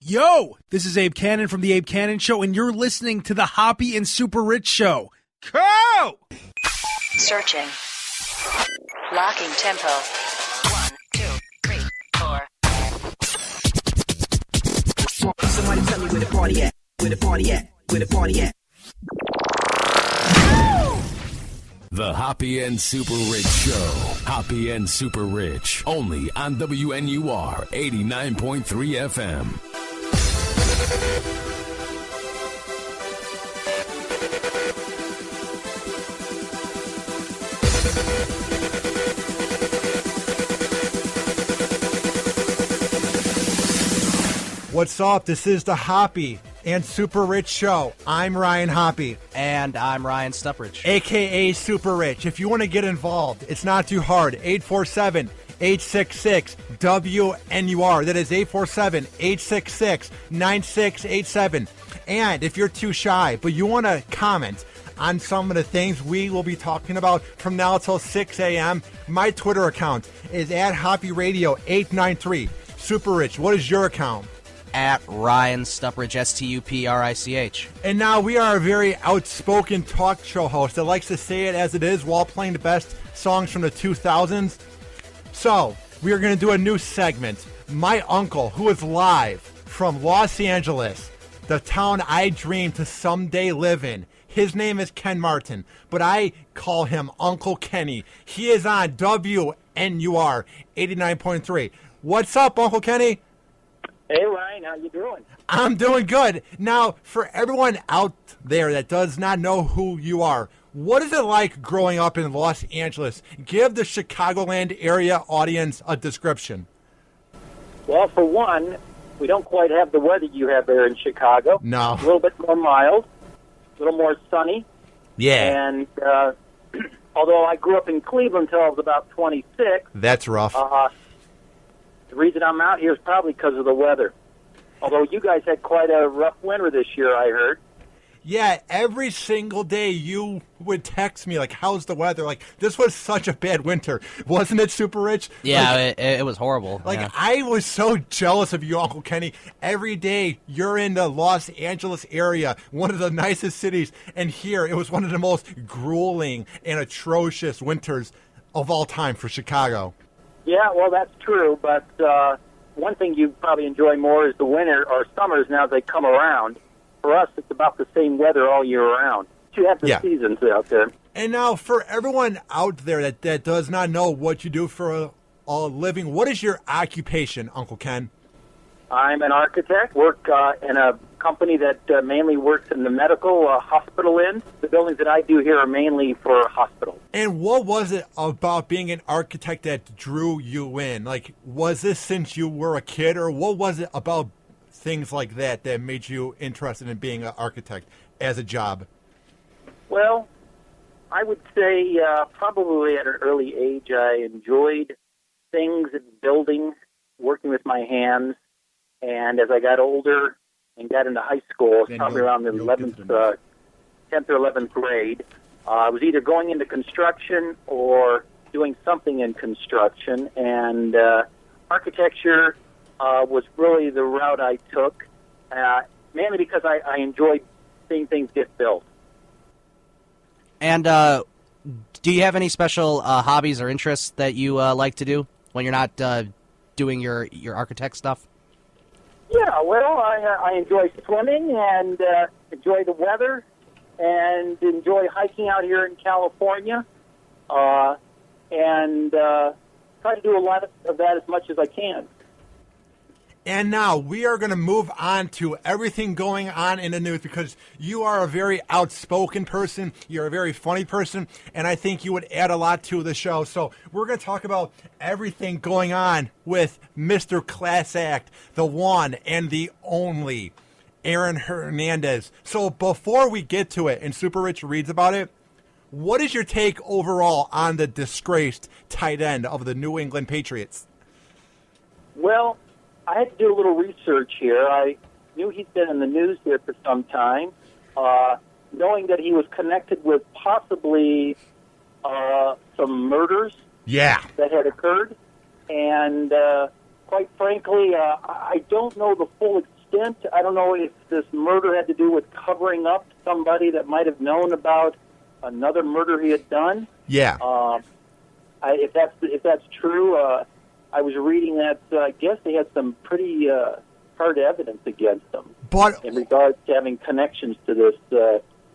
Yo, this is Abe Cannon from The Abe Cannon Show, and you're listening to the Hoppe and Super Rich Show. Go! Searching. Locking tempo. 1, 2, 3, 4. Somebody tell me where the party at, where the party at, where the party at. The Hoppe and Super Rich Show. Hoppe and Super Rich. Only on WNUR 89.3 FM. What's up? This is the Hoppe and Super Rich Show. I'm Ryan Hoppe. And I'm Ryan SuperRICH. A.K.A. Super Rich. If you want to get involved, it's not too hard. 847-866-WNUR. That is 847-866-9687. And if you're too shy, but you want to comment on some of the things we will be talking about from now until 6 a.m., my Twitter account is at HoppyRadio893. Super Rich, what is your account? At Ryan SuperRICH, STUPRICH. And now we are a very outspoken talk show host that likes to say it as it is while playing the best songs from the 2000s. So, we are going to do a new segment. My uncle, who is live from Los Angeles, the town I dream to someday live in. His name is Ken Martin, but I call him Uncle Kenny. He is on WNUR 89.3. What's up, Uncle Kenny? Hey, Ryan, how you doing? I'm doing good. Now, for everyone out there that does not know who you are, what is it like growing up in Los Angeles? Give the Chicagoland area audience a description. Well, for one, we don't quite have the weather you have there in Chicago. No. A little bit more mild, a little more sunny. Yeah. And although I grew up in Cleveland until I was about 26, That's rough. the reason I'm out here is probably because of the weather. Although you guys had quite a rough winter this year, I heard. Yeah, every single day you would text me, like, how's the weather? Like, this was such a bad winter. Wasn't it, Super Rich? Yeah, like, it was horrible. Like, yeah. I was so jealous of you, Uncle Kenny. Every day you're in the Los Angeles area, one of the nicest cities, and here it was one of the most grueling and atrocious winters of all time for Chicago. Yeah, well, that's true, but one thing you probably enjoy more is the winter or summers now as they come around. For us, it's about the same weather all year round. You have the seasons out there. And now, for everyone out there that does not know what you do for a living, what is your occupation, Uncle Ken? I'm an architect, work in a company that mainly works in the medical hospital end. The buildings that I do here are mainly for hospitals. And what was it about being an architect that drew you in? Like, was this since you were a kid, or what was it about things like that made you interested in being an architect as a job? Well, I would say probably at an early age I enjoyed things and building, working with my hands. And as I got older and got into high school, probably around the 10th or 11th grade, I was either going into construction or doing something in construction. And architecture was really the route I took, mainly because I enjoyed seeing things get built. And do you have any special hobbies or interests that you like to do when you're not doing your architect stuff? Yeah, well, I enjoy swimming and enjoy the weather and enjoy hiking out here in California and try to do a lot of that as much as I can. And now we are going to move on to everything going on in the news because you are a very outspoken person. You're a very funny person, and I think you would add a lot to the show. So we're going to talk about everything going on with Mr. Class Act, the one and the only Aaron Hernandez. So before we get to it and Super Rich reads about it, what is your take overall on the disgraced tight end of the New England Patriots? Well, I had to do a little research here. I knew he'd been in the news here for some time, knowing that he was connected with possibly some murders that had occurred. And quite frankly, I don't know the full extent extent. I don't know if this murder had to do with covering up somebody that might have known about another murder he had done. Yeah. If that's true, I was reading that I guess they had some pretty hard evidence against him, But in regards to having connections to this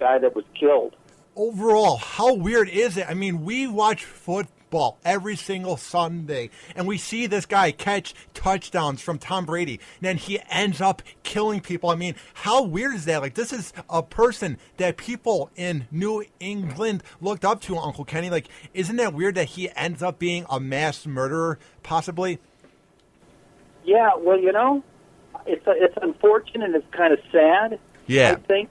guy that was killed. overall, how weird is it? I mean, we watch football every single Sunday, and we see this guy catch touchdowns from Tom Brady, and then he ends up killing people. I mean, how weird is that? Like, this is a person that people in New England looked up to, Uncle Kenny. Like, isn't that weird that he ends up being a mass murderer, possibly? Yeah, well, it's unfortunate. It's kind of sad. Yeah. I think,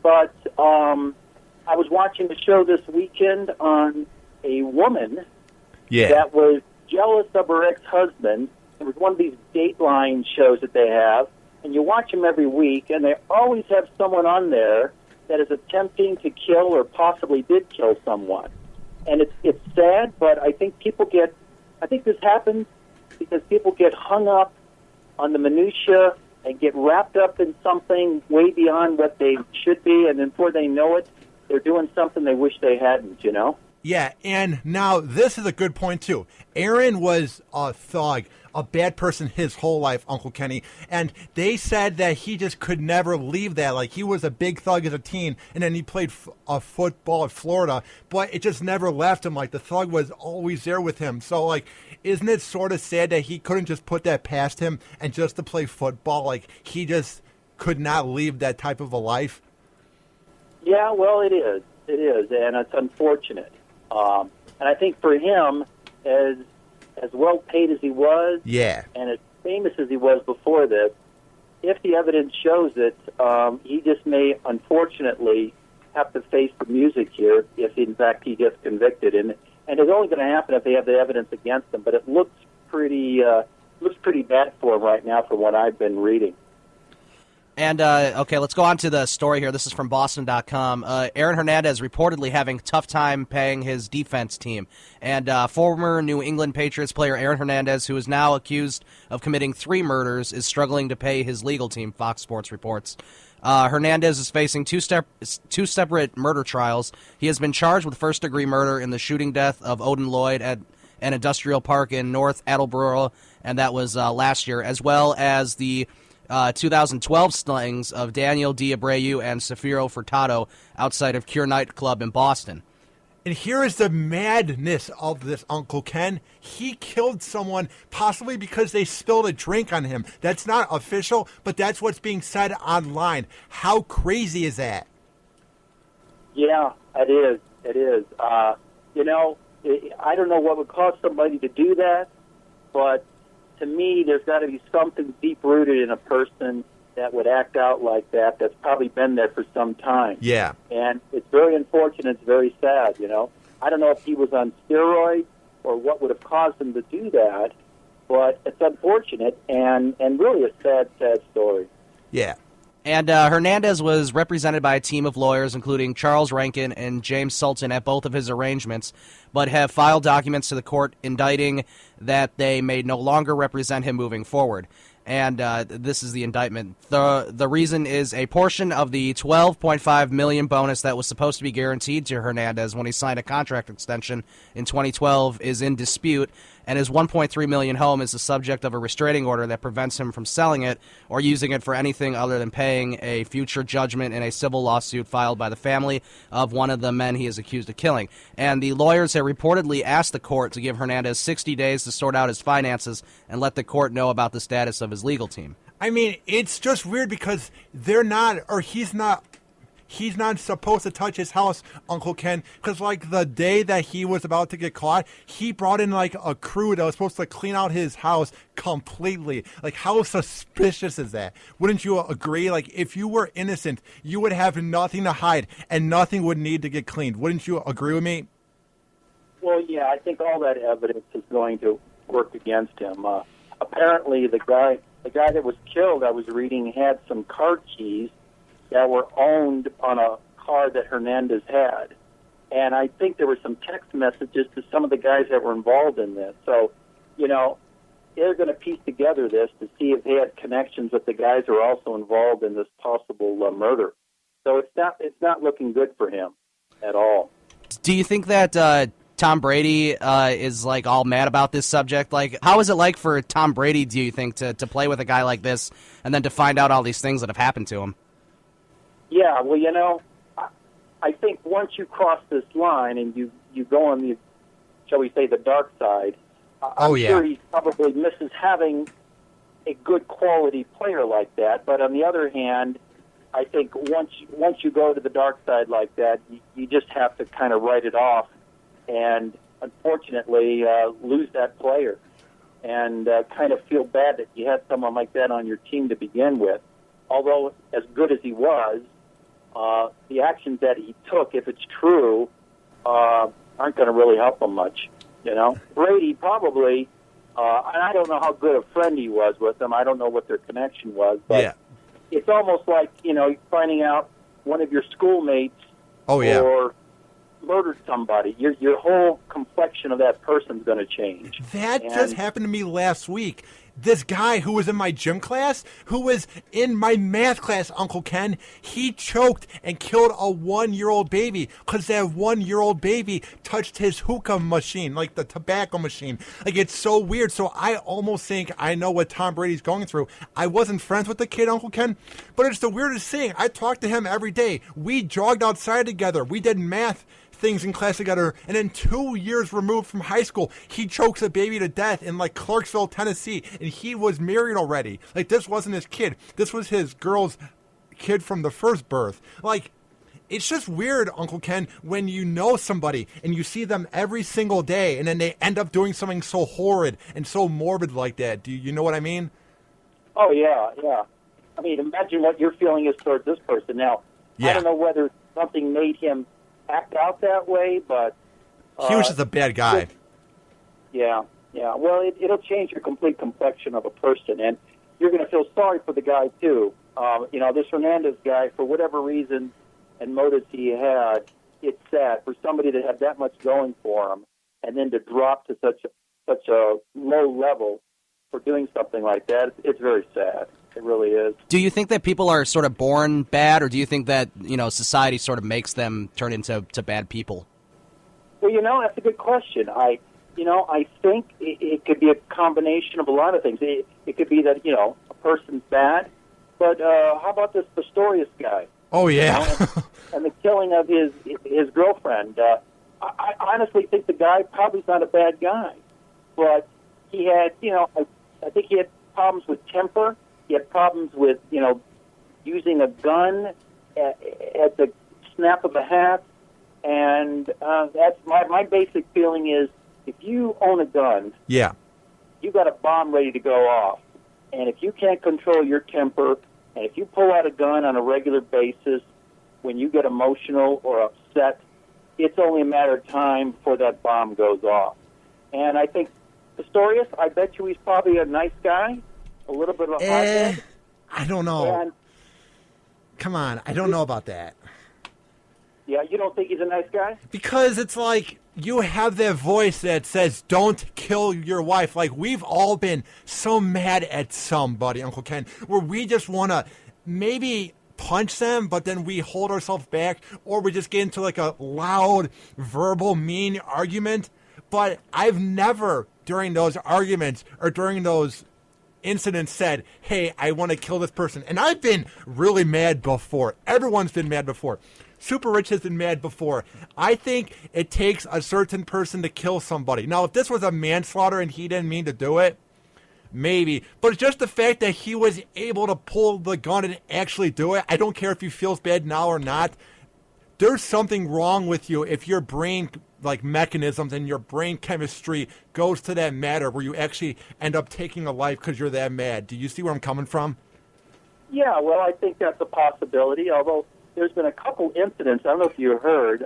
but I was watching a show this weekend on a woman that was jealous of her ex-husband. It was one of these Dateline shows that they have, and you watch them every week, and they always have someone on there that is attempting to kill or possibly did kill someone. And it's sad, but I think this happens because people get hung up on the minutia and get wrapped up in something way beyond what they should be, and then before they know it, they're doing something they wish they hadn't, Yeah, and now this is a good point, too. Aaron was a thug, a bad person his whole life, Uncle Kenny, and they said that he just could never leave that. Like, he was a big thug as a teen, and then he played football at Florida, but it just never left him. Like, the thug was always there with him. So, like, isn't it sort of sad that he couldn't just put that past him and just to play football? Like, he just could not leave that type of a life? Yeah, well, it is. It is, and it's unfortunate. And I think for him, as well paid as he was, and as famous as he was before this, if the evidence shows it, he just may, unfortunately, have to face the music here if, in fact, he gets convicted. And it's only going to happen if they have the evidence against him. But it looks pretty bad for him right now, from what I've been reading. And, okay, let's go on to the story here. This is from Boston.com. Aaron Hernandez reportedly having a tough time paying his defense team. And former New England Patriots player Aaron Hernandez, who is now accused of committing 3 murders, is struggling to pay his legal team, Fox Sports reports. Hernandez is facing two separate murder trials. He has been charged with first-degree murder in the shooting death of Odin Lloyd at an industrial park in North Attleboro, and that was last year, as well as the 2012 slings of Daniel D'Abreu and Safiro Furtado outside of Cure nightclub in Boston. And here is the madness of this, Uncle Ken. He killed someone possibly because they spilled a drink on him. That's not official, but that's what's being said online. How crazy is that? Yeah, it is. It is. I don't know what would cause somebody to do that, but to me, there's got to be something deep-rooted in a person that would act out like that that's probably been there for some time. Yeah. And it's very unfortunate. It's very sad, I don't know if he was on steroids or what would have caused him to do that, but it's unfortunate and really a sad, sad story. Yeah. And Hernandez was represented by a team of lawyers, including Charles Rankin and James Sultan, at both of his arrangements, but have filed documents to the court indicting that they may no longer represent him moving forward. And this is the indictment. The reason is a portion of the $12.5 million bonus that was supposed to be guaranteed to Hernandez when he signed a contract extension in 2012 is in dispute, and his $1.3 million home is the subject of a restraining order that prevents him from selling it or using it for anything other than paying a future judgment in a civil lawsuit filed by the family of one of the men he is accused of killing. And the lawyers have reportedly asked the court to give Hernandez 60 days to sort out his finances and let the court know about the status of his legal team. I mean, it's just weird because he's not supposed to touch his house, Uncle Ken, because, like, the day that he was about to get caught, he brought in, like, a crew that was supposed to clean out his house completely. Like, how suspicious is that? Wouldn't you agree? Like, if you were innocent, you would have nothing to hide, and nothing would need to get cleaned. Wouldn't you agree with me? Well, yeah, I think all that evidence is going to work against him. Apparently, the guy that was killed, I was reading, had some car keys that were owned on a car that Hernandez had. And I think there were some text messages to some of the guys that were involved in this. So, they're going to piece together this to see if they had connections with the guys who are also involved in this possible murder. So it's not looking good for him at all. Do you think that Tom Brady is like all mad about this subject? Like, how is it like for Tom Brady, do you think, to play with a guy like this and then to find out all these things that have happened to him? Yeah, well, I think once you cross this line and you go on the, shall we say, the dark side, I'm sure he probably misses having a good quality player like that. But on the other hand, I think once you go to the dark side like that, you just have to kind of write it off and, unfortunately, lose that player and kind of feel bad that you had someone like that on your team to begin with. Although, as good as he was, the actions that he took, if it's true, aren't going to really help him much. You know, Brady probably, and I don't know how good a friend he was with them. I don't know what their connection was, but it's almost like, finding out one of your schoolmates or murdered somebody. Your whole complexion of that person's going to change. That just happened to me last week. This guy who was in my gym class, who was in my math class, Uncle Ken, he choked and killed a 1-year-old baby because that 1-year-old baby touched his hookah machine, like the tobacco machine. Like, it's so weird. So I almost think I know what Tom Brady's going through. I wasn't friends with the kid, Uncle Ken, but it's the weirdest thing. I talked to him every day. We jogged outside together. We did math things in class together, and then 2 years removed from high school, he chokes a baby to death in like Clarksville, Tennessee, and he was married already. Like, this wasn't his kid. This was his girl's kid from the first birth. Like, it's just weird, Uncle Ken, when you know somebody and you see them every single day, and then they end up doing something so horrid and so morbid like that. Do you know what I mean? Oh, yeah. I mean, imagine what your feeling is towards this person. Now, I don't know whether something made him act out that way, but he was just a bad guy. Yeah. Well, it'll change your complete complexion of a person, and you're going to feel sorry for the guy too. This Hernandez guy, for whatever reason and motives he had, it's sad for somebody to have that much going for him, and then to drop to such a low level for doing something like that. It's very sad. It really is. Do you think that people are sort of born bad, or do you think that, society sort of makes them turn into bad people? Well, that's a good question. I think it could be a combination of a lot of things. It could be that, a person's bad, but how about this Pistorius guy? Oh, yeah. And the killing of his girlfriend. I honestly think the guy probably's not a bad guy, but he had, I think he had problems with temper. He had problems with, using a gun at the snap of a hat. And that's my basic feeling is, if you own a gun, you got a bomb ready to go off. And if you can't control your temper, and if you pull out a gun on a regular basis when you get emotional or upset, it's only a matter of time before that bomb goes off. And I think Pistorius, I bet you he's probably a nice guy. A little bit of a hothead. I don't know. Come on, I don't know about that. Yeah, you don't think he's a nice guy? Because it's like you have that voice that says, don't kill your wife. Like, we've all been so mad at somebody, Uncle Ken, where we just want to maybe punch them, but then we hold ourselves back, or we just get into like a loud, verbal, mean argument. But I've never, during those arguments or during those incidents, said, hey, I want to kill this person. And I've been really mad before. Everyone's been mad before. Super Rich has been mad before. I think it takes a certain person to kill somebody. Now, if this was a manslaughter and he didn't mean to do it, maybe. But it's just the fact that he was able to pull the gun and actually do it. I don't care if he feels bad now or not. There's something wrong with you if your brain mechanisms and your brain chemistry goes to that matter where you actually end up taking a life because you're that mad. Do you see where I'm coming from? Yeah, well, I think that's a possibility, although there's been a couple incidents, I don't know if you heard,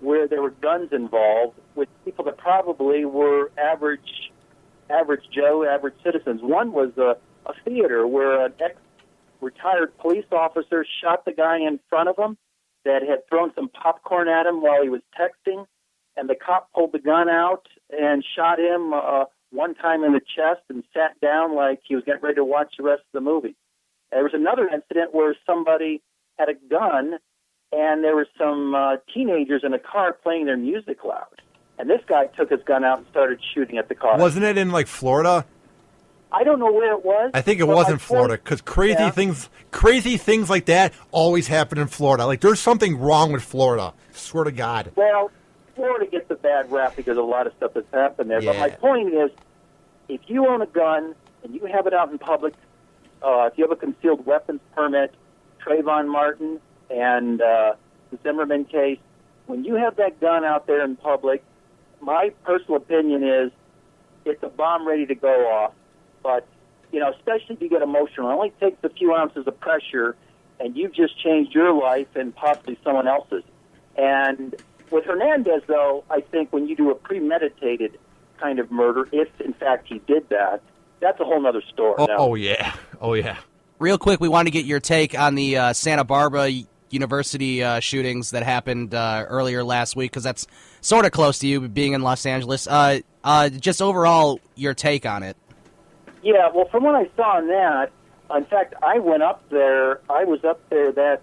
where there were guns involved with people that probably were average Joe, average citizens. One was a theater where an ex-retired police officer shot the guy in front of him that had thrown some popcorn at him while he was texting, and the cop pulled the gun out and shot him one time in the chest and sat down like he was getting ready to watch the rest of the movie. There was another incident where somebody had a gun, and there were some teenagers in a car playing their music loud. And this guy took his gun out and started shooting at the car. Wasn't it in, like, Florida? I don't know where it was. I think it was in Florida, because crazy things like that always happen in Florida. Like, there's something wrong with Florida. Swear to God. Well, Florida gets a bad rap because of a lot of stuff that's happened there. Yeah. But my point is, if you own a gun and you have it out in public, if you have a concealed weapons permit, Trayvon Martin and the Zimmerman case, when you have that gun out there in public, my personal opinion is it's a bomb ready to go off. But, you know, especially if you get emotional, it only takes a few ounces of pressure, and you've just changed your life and possibly someone else's. And with Hernandez, though, I think when you do a premeditated kind of murder, if, in fact, he did that, that's a whole other story. Oh, yeah. Oh, yeah. Real quick, we want to get your take on the Santa Barbara University shootings that happened earlier last week, because that's sort of close to you, being in Los Angeles. Just overall, your take on it. Yeah, well, from what I saw on that, in fact, I went up there. I was up there that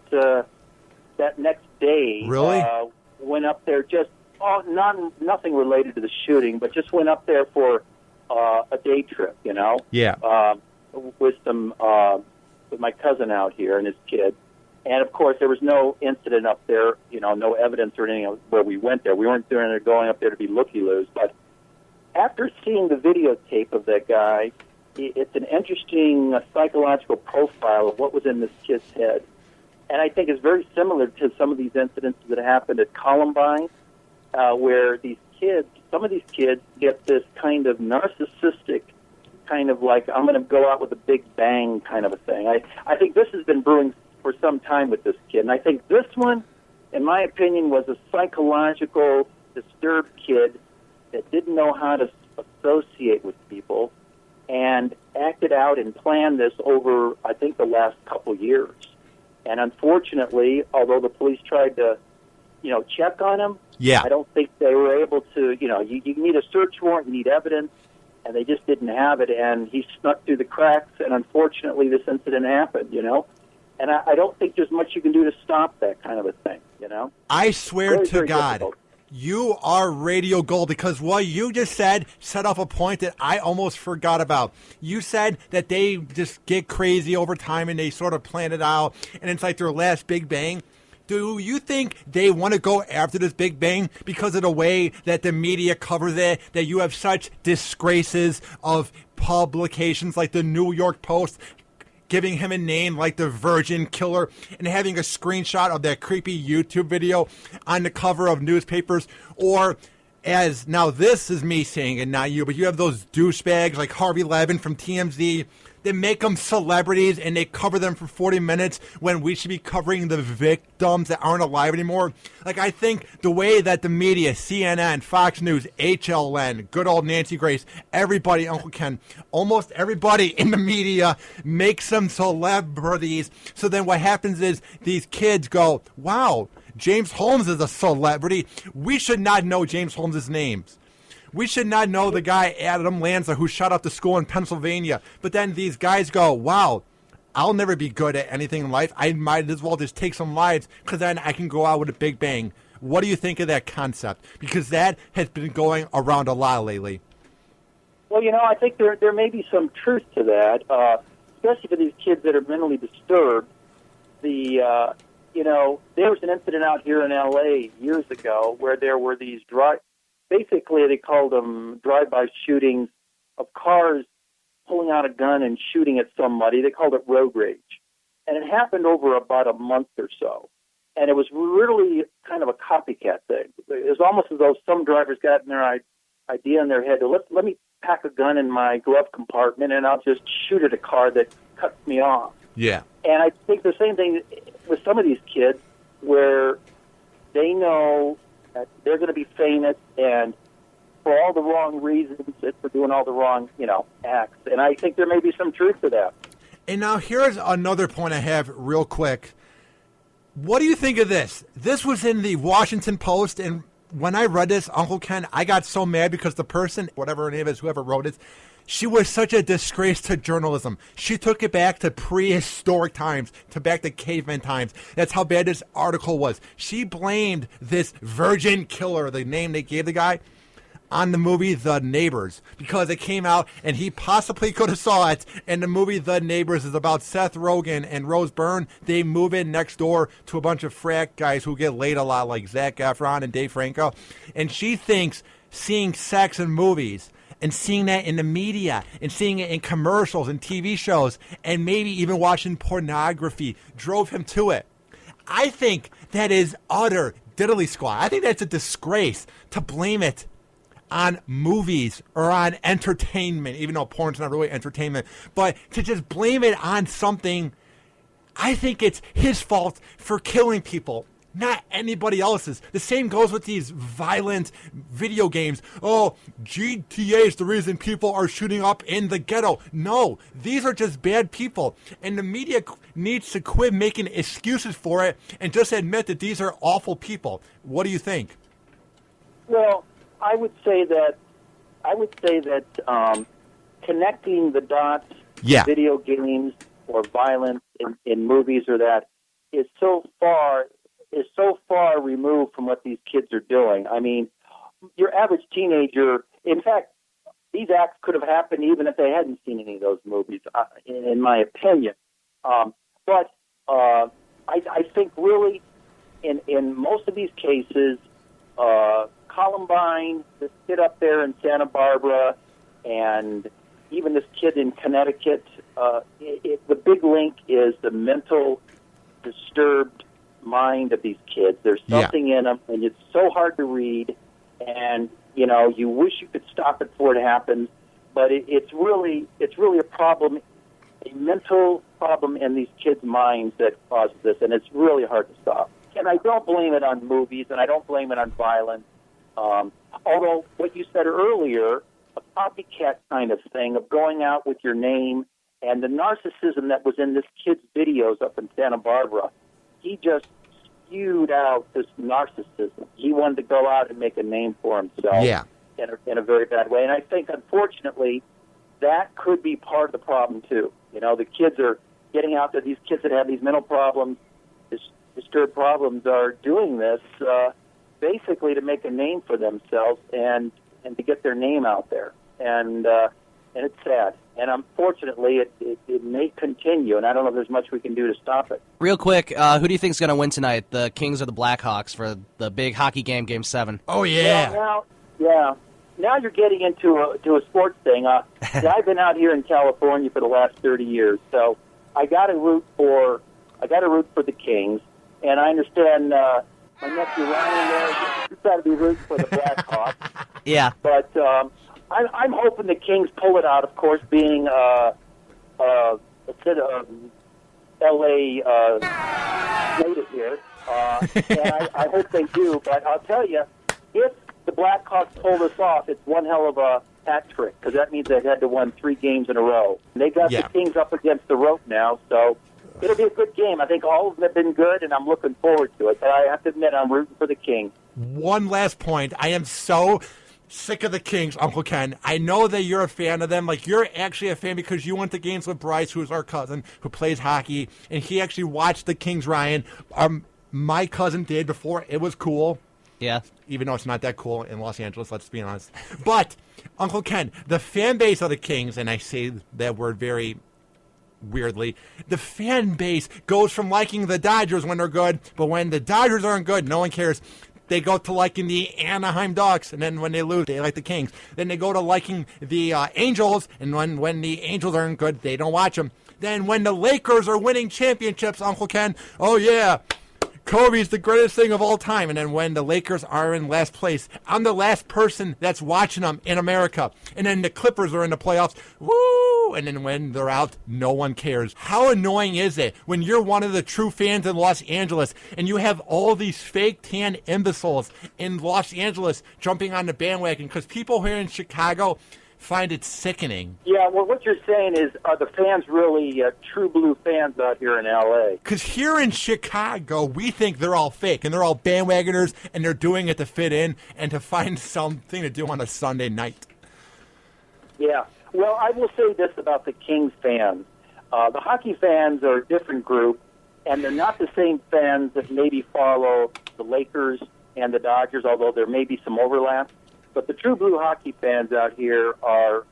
next day. Really? Went up there just nothing related to the shooting, but just went up there for a day trip. You know. Yeah. With my cousin out here and his kid, and of course there was no incident up there. You know, no evidence or anything where we went there. We weren't going up there to be looky-loos. But after seeing the videotape of that guy, it's an interesting psychological profile of what was in this kid's head. And I think it's very similar to some of these incidents that happened at Columbine, where some of these kids get this kind of narcissistic, kind of like, I'm going to go out with a big bang kind of a thing. I think this has been brewing for some time with this kid. And I think this one, in my opinion, was a psychological, disturbed kid that didn't know how to associate with people, and acted out and planned this over, I think, the last couple years. And unfortunately, although the police tried to, check on him, I don't think they were able to, you need a search warrant, you need evidence, and they just didn't have it, and he snuck through the cracks, and unfortunately this incident happened, And I don't think there's much you can do to stop that kind of a thing, I swear very, to very God. difficult. You are radio gold, because what you just said set off a point that I almost forgot about. You said that they just get crazy over time and they sort of plan it out, and it's like their last big bang. Do you think they want to go after this big bang because of the way that the media covers it, that you have such disgraces of publications like the New York Post giving him a name like the Virgin Killer, and having a screenshot of that creepy YouTube video on the cover of newspapers? Or, as now this is me saying it, not you, but you have those douchebags like Harvey Levin from TMZ that make them celebrities and they cover them for 40 minutes when we should be covering the victims that aren't alive anymore. Like, I think the way that the media, CNN, Fox News, HLN, good old Nancy Grace, everybody, Uncle Ken, almost everybody in the media makes them celebrities. So then what happens is these kids go, wow, James Holmes is a celebrity. We should not know James Holmes' names. We should not know the guy, Adam Lanza, who shot up the school in Pennsylvania. But then these guys go, wow, I'll never be good at anything in life. I might as well just take some lives, because then I can go out with a big bang. What do you think of that concept? Because that has been going around a lot lately. Well, I think there may be some truth to that, especially for these kids that are mentally disturbed. There was an incident out here in L.A. years ago where there were these basically, they called them drive-by shootings of cars pulling out a gun and shooting at somebody. They called it road rage. And it happened over about a month or so. And it was really kind of a copycat thing. It was almost as though some drivers got in their idea in their head, let me pack a gun in my glove compartment and I'll just shoot at a car that cuts me off. Yeah. And I think the same thing with some of these kids, where they know that they're going to be famous, and for all the wrong reasons, for doing all the wrong, acts. And I think there may be some truth to that. And now here's another point I have real quick. What do you think of this? This was in the Washington Post, and when I read this, Uncle Ken, I got so mad because the person, whatever her name is, whoever wrote it, she was such a disgrace to journalism. She took it back to prehistoric times, back to caveman times. That's how bad this article was. She blamed this virgin killer, the name they gave the guy, on the movie The Neighbors, because it came out and he possibly could have saw it. And the movie The Neighbors is about Seth Rogen and Rose Byrne. They move in next door to a bunch of frat guys who get laid a lot, like Zac Efron and Dave Franco. And she thinks seeing sex in movies and seeing that in the media and seeing it in commercials and TV shows and maybe even watching pornography drove him to it. I think that is utter diddly squat. I think that's a disgrace to blame it on movies or on entertainment, even though porn's not really entertainment, but to just blame it on something. I think it's his fault for killing people, not anybody else's. The same goes with these violent video games. Oh, GTA is the reason people are shooting up in the ghetto. No, these are just bad people. And the media needs to quit making excuses for it and just admit that these are awful people. What do you think? Well, I would say that connecting the dots, video games or violence in movies or that is so far removed from what these kids are doing. I mean, your average teenager, in fact, these acts could have happened even if they hadn't seen any of those movies, in my opinion. But I think really in most of these cases, Columbine, this kid up there in Santa Barbara, and even this kid in Connecticut, the big link is the mental disturbed mind of these kids. There's something in them, and it's so hard to read, and you wish you could stop it before it happens, but it's really a problem, a mental problem in these kids' minds that causes this, and it's really hard to stop. And I don't blame it on movies, and I don't blame it on violence. Although what you said earlier, a copycat kind of thing of going out with your name and the narcissism that was in this kid's videos up in Santa Barbara, he just spewed out this narcissism. He wanted to go out and make a name for himself in a very bad way. And I think, unfortunately, that could be part of the problem, too. The kids are getting out there. These kids that have these mental problems, disturbed problems, are doing this basically to make a name for themselves and to get their name out there. And it's sad. And unfortunately, it may continue, and I don't know if there's much we can do to stop it. Real quick, who do you think is going to win tonight, the Kings or the Blackhawks, for the big hockey game, Game 7? Oh, yeah. Now you're getting into a sports thing. I've been out here in California for the last 30 years, so I got to root for the Kings, and I understand my nephew Ryan there, he's got to be rooting for the Blackhawks. Yeah. But I'm hoping the Kings pull it out, of course, being L.A. native here. And I hope they do. But I'll tell you, if the Blackhawks pull this off, it's one hell of a hat trick, because that means they've had to win 3 games in a row. They got the Kings up against the rope now, so it'll be a good game. I think all of them have been good, and I'm looking forward to it. But I have to admit, I'm rooting for the Kings. One last point. I am so sick of the Kings, Uncle Ken. I know that you're a fan of them. Like, you're actually a fan because you went to games with Bryce, who's our cousin, who plays hockey, and he actually watched the Kings, Ryan. My cousin did before. It was cool. Yeah. Even though it's not that cool in Los Angeles, let's be honest. But, Uncle Ken, the fan base of the Kings, and I say that word very weirdly, the fan base goes from liking the Dodgers when they're good, but when the Dodgers aren't good, no one cares. They go to liking the Anaheim Ducks, and then when they lose, they like the Kings. Then they go to liking the Angels, and when the Angels aren't good, they don't watch them. Then when the Lakers are winning championships, Uncle Ken, oh yeah, Kobe's the greatest thing of all time. And then when the Lakers are in last place, I'm the last person that's watching them in America. And then the Clippers are in the playoffs, woo! And then when they're out, no one cares. How annoying is it when you're one of the true fans in Los Angeles and you have all these fake tan imbeciles in Los Angeles jumping on the bandwagon? Because people here in Chicago, find it sickening. Yeah, well, what you're saying is, are the fans really true blue fans out here in L.A.? Because here in Chicago, we think they're all fake, and they're all bandwagoners, and they're doing it to fit in and to find something to do on a Sunday night. Yeah. Well, I will say this about the Kings fans. The hockey fans are a different group, and they're not the same fans that maybe follow the Lakers and the Dodgers, although there may be some overlap. But the true blue hockey fans out here are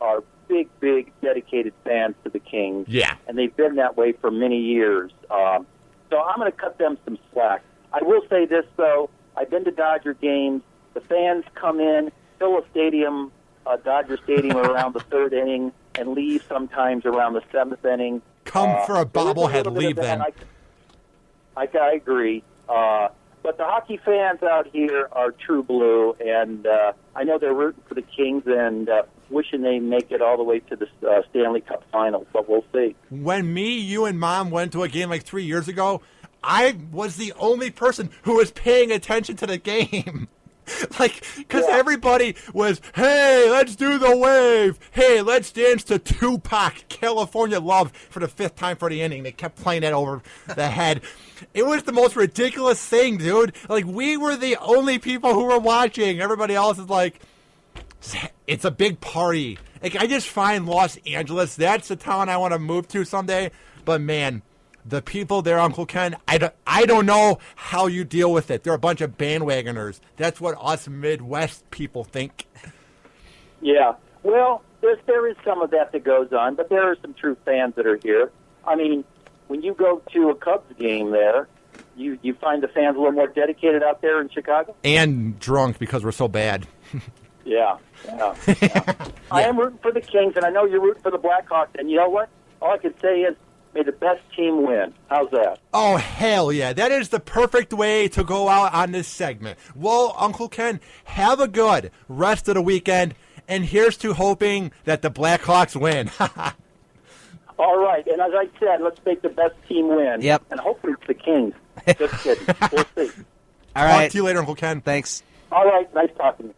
big, big, dedicated fans to the Kings. Yeah. And they've been that way for many years. So I'm going to cut them some slack. I will say this, though. I've been to Dodger games. The fans come in, fill a stadium, Dodger Stadium, around the third inning and leave sometimes around the seventh inning. Come for a bobblehead, leave then. I agree. But the hockey fans out here are true blue, and I know they're rooting for the Kings and wishing they make it all the way to the Stanley Cup Finals, but we'll see. When me, you, and Mom went to a game like 3 years ago, I was the only person who was paying attention to the game. Because everybody was, hey, let's do the wave. Hey, let's dance to Tupac, California Love, for the fifth time for the inning. They kept playing that over the head. It was the most ridiculous thing, dude. Like, we were the only people who were watching. Everybody else is like, it's a big party. Like, I just find Los Angeles, that's the town I want to move to someday. But, man, the people there, Uncle Ken, I don't know how you deal with it. They're a bunch of bandwagoners. That's what us Midwest people think. Yeah. Well, there is some of that goes on, but there are some true fans that are here. I mean, when you go to a Cubs game there, you find the fans a little more dedicated out there in Chicago? And drunk because we're so bad. Yeah. I am rooting for the Kings, and I know you're rooting for the Blackhawks, and you know what? All I can say is, may the best team win. How's that? Oh, hell yeah. That is the perfect way to go out on this segment. Well, Uncle Ken, have a good rest of the weekend, and here's to hoping that the Blackhawks win. All right, and as I said, let's make the best team win. Yep. And hopefully it's the Kings. Just kidding. We'll see. All right. Talk to you later, Uncle Ken. Thanks. All right, nice talking to you.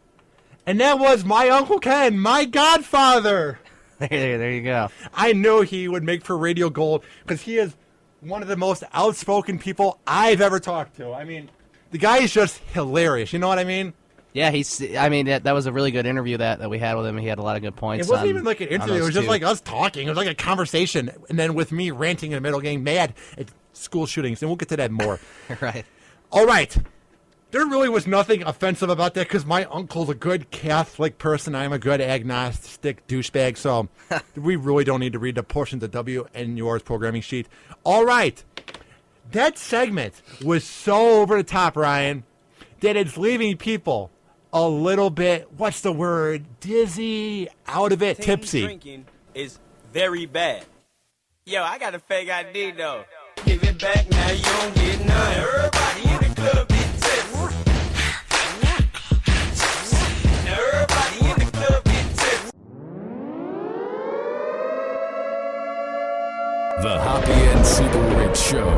And that was my Uncle Ken, my godfather. There you go. I knew he would make for radio gold because he is one of the most outspoken people I've ever talked to. I mean, the guy is just hilarious. You know what I mean? Yeah, that was a really good interview that we had with him. He had a lot of good points. It wasn't even like an interview. It was just like us talking. It was like a conversation. And then with me ranting in the middle, getting mad at school shootings. And we'll get to that more. Right. All right. There really was nothing offensive about that because my uncle's a good Catholic person. I'm a good agnostic douchebag. So we really don't need to read the portions of WNUR's programming sheet. All right. That segment was so over the top, Ryan, that it's leaving people a little bit, what's the word, dizzy, out of it, tipsy. Drinking is very bad. Yo, I got a fake ID, though. Give it back now, you don't get none. Everybody in the club get tipsy. Now everybody in the club get tipsy. The Hoppe and Super Rich Show.